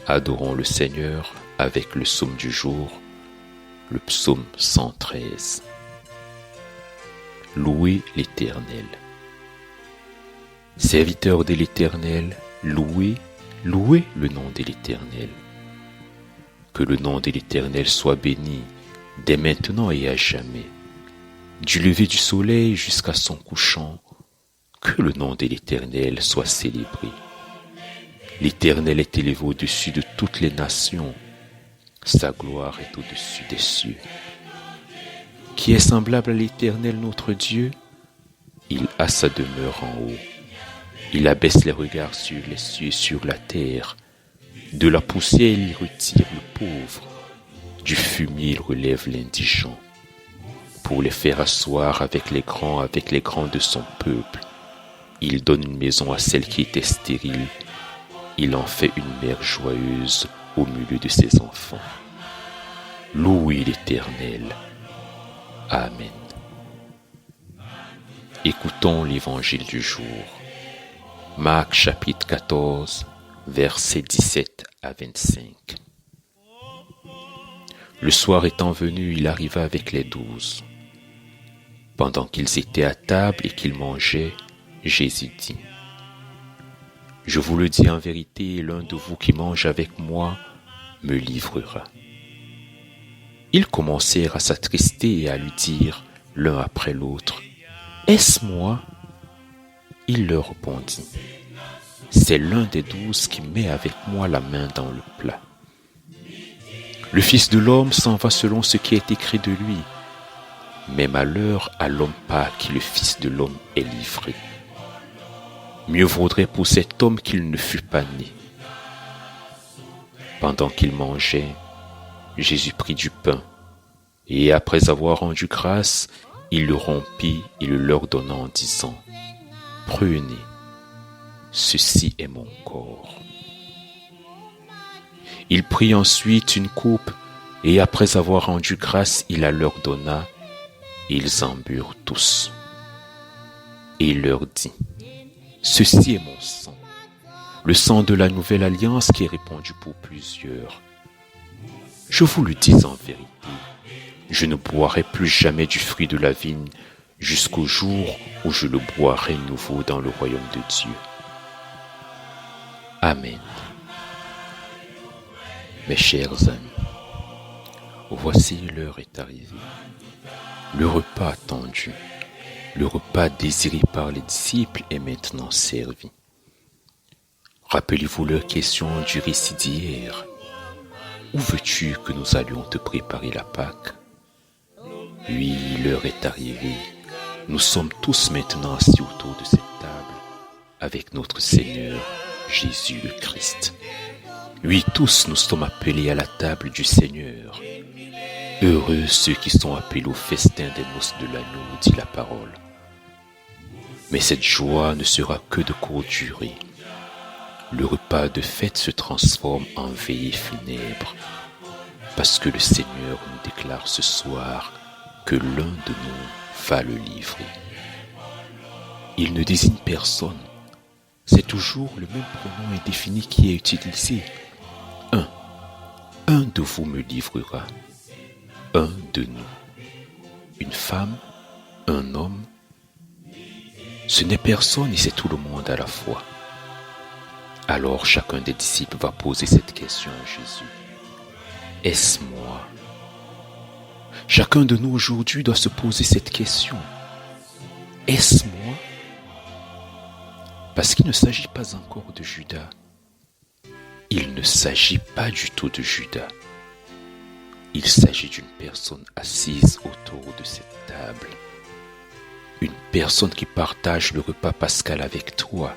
Adorons le Seigneur avec le psaume du jour, le psaume 113. Louez l'Éternel. Serviteurs de l'Éternel, louez le nom de l'Éternel. Que le nom de l'Éternel soit béni dès maintenant et à jamais. Du lever du soleil jusqu'à son couchant, que le nom de l'Éternel soit célébré. L'Éternel est élevé au-dessus de toutes les nations. Sa gloire est au-dessus des cieux. Qui est semblable à l'Éternel notre Dieu? Il a sa demeure en haut. Il abaisse les regards sur les cieux et sur la terre. De la poussière, il retire le pauvre. Du fumier, il relève l'indigent. Pour les faire asseoir avec les grands de son peuple. Il donne une maison à celle qui était stérile. Il en fait une mère joyeuse au milieu de ses enfants. Louez l'Éternel. Amen. Écoutons l'évangile du jour. Marc chapitre 14, versets 17 à 25. Le soir étant venu, il arriva avec les 12. Pendant qu'ils étaient à table et qu'ils mangeaient, Jésus dit: Je vous le dis en vérité, l'un de vous qui mange avec moi me livrera. Ils commencèrent à s'attrister et à lui dire l'un après l'autre: Est-ce moi? Il leur répondit: C'est l'un des 12 qui met avec moi la main dans le plat. Le Fils de l'homme s'en va selon ce qui est écrit de lui. Mais malheur à l'homme par qui le Fils de l'homme est livré. Mieux vaudrait pour cet homme qu'il ne fût pas né. Pendant qu'il mangeait, Jésus prit du pain, et après avoir rendu grâce, il le rompit et le leur donna en disant: Prenez, ceci est mon corps. Il prit ensuite une coupe, et après avoir rendu grâce, il la leur donna, et ils en burent tous. Et il leur dit: Ceci est mon sang, le sang de la nouvelle alliance qui est répandu pour plusieurs. Je vous le dis en vérité, je ne boirai plus jamais du fruit de la vigne jusqu'au jour où je le boirai nouveau dans le royaume de Dieu. Amen. Mes chers amis, voici l'heure est arrivée. Le repas attendu, le repas désiré par les disciples est maintenant servi. Rappelez-vous leur question du récit d'hier. Où veux-tu que nous allions te préparer la Pâque? Oui, l'heure est arrivée. Nous sommes tous maintenant assis autour de cette table avec notre Seigneur Jésus le Christ. Oui, tous nous sommes appelés à la table du Seigneur. Heureux ceux qui sont appelés au festin des noces de l'agneau, dit la parole. Mais cette joie ne sera que de courte durée. Le repas de fête se transforme en veillée funèbre, parce que le Seigneur nous déclare ce soir que l'un de nous va le livrer. Il ne désigne personne, c'est toujours le même pronom indéfini qui est utilisé. Un de vous me livrera, un de nous. Une femme, un homme, ce n'est personne et c'est tout le monde à la fois. Alors chacun des disciples va poser cette question à Jésus. Est-ce moi? Chacun de nous aujourd'hui doit se poser cette question. Est-ce moi? Parce qu'il ne s'agit pas encore de Judas. Il ne s'agit pas du tout de Judas. Il s'agit d'une personne assise autour de cette table. Une personne qui partage le repas pascal avec toi,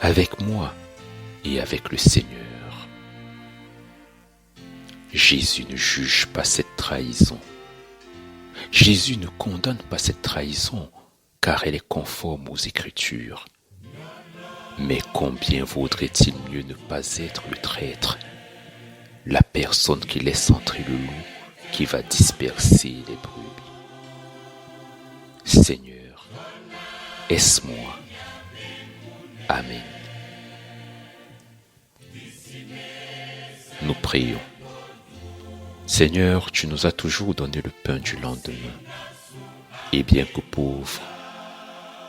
avec moi et avec le Seigneur. Jésus ne juge pas cette trahison. Jésus ne condamne pas cette trahison car elle est conforme aux Écritures. Mais combien vaudrait-il mieux ne pas être le traître, la personne qui laisse entrer le loup qui va disperser les brebis. Seigneur, est-ce moi? Amen. Nous prions. Seigneur, tu nous as toujours donné le pain du lendemain. Et bien que pauvres,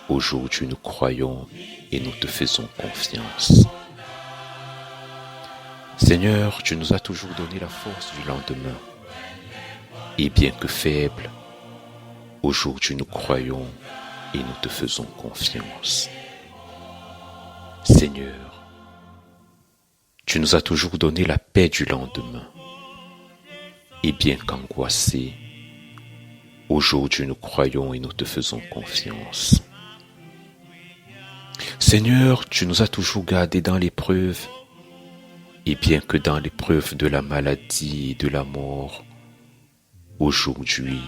aujourd'hui nous croyons et nous te faisons confiance. Seigneur, tu nous as toujours donné la force du lendemain. Et bien que faibles, aujourd'hui nous croyons et nous te faisons confiance. Seigneur, tu nous as toujours donné la paix du lendemain. Et bien qu'angoissés, aujourd'hui nous croyons et nous te faisons confiance. Seigneur, tu nous as toujours gardés dans l'épreuve, et bien que dans l'épreuve de la maladie et de la mort, aujourd'hui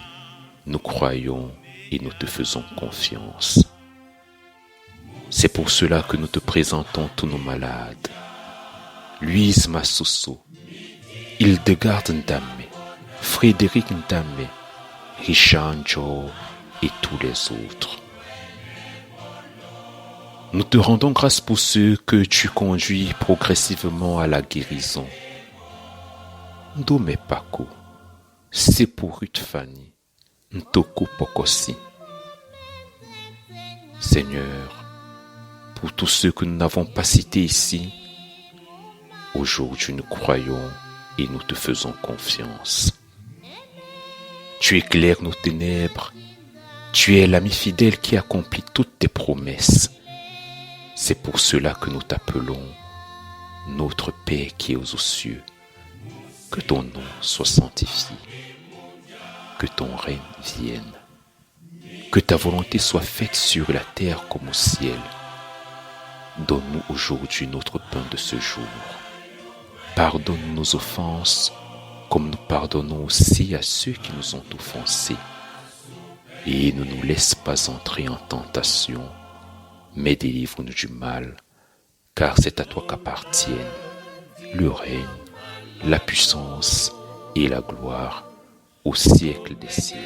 nous croyons et nous te faisons confiance. C'est pour cela que nous te présentons tous nos malades. Louise Massoso, Hildegard Ndame, Frédéric Ndame, Richard Njo et tous les autres. Nous te rendons grâce pour ceux que tu conduis progressivement à la guérison. Ndome Paco, Sepourut Fanny, Ntoko Pokosi. Seigneur, pour tous ceux que nous n'avons pas cités ici, aujourd'hui nous croyons et nous te faisons confiance. Tu éclaires nos ténèbres, tu es l'ami fidèle qui accomplit toutes tes promesses. C'est pour cela que nous t'appelons notre Père qui es aux cieux. Que ton nom soit sanctifié, que ton règne vienne, que ta volonté soit faite sur la terre comme au ciel. Donne-nous aujourd'hui notre pain de ce jour. Pardonne nos offenses, comme nous pardonnons aussi à ceux qui nous ont offensés. Et ne nous laisse pas entrer en tentation, mais délivre-nous du mal, car c'est à toi qu'appartiennent le règne, la puissance et la gloire au siècle des siècles.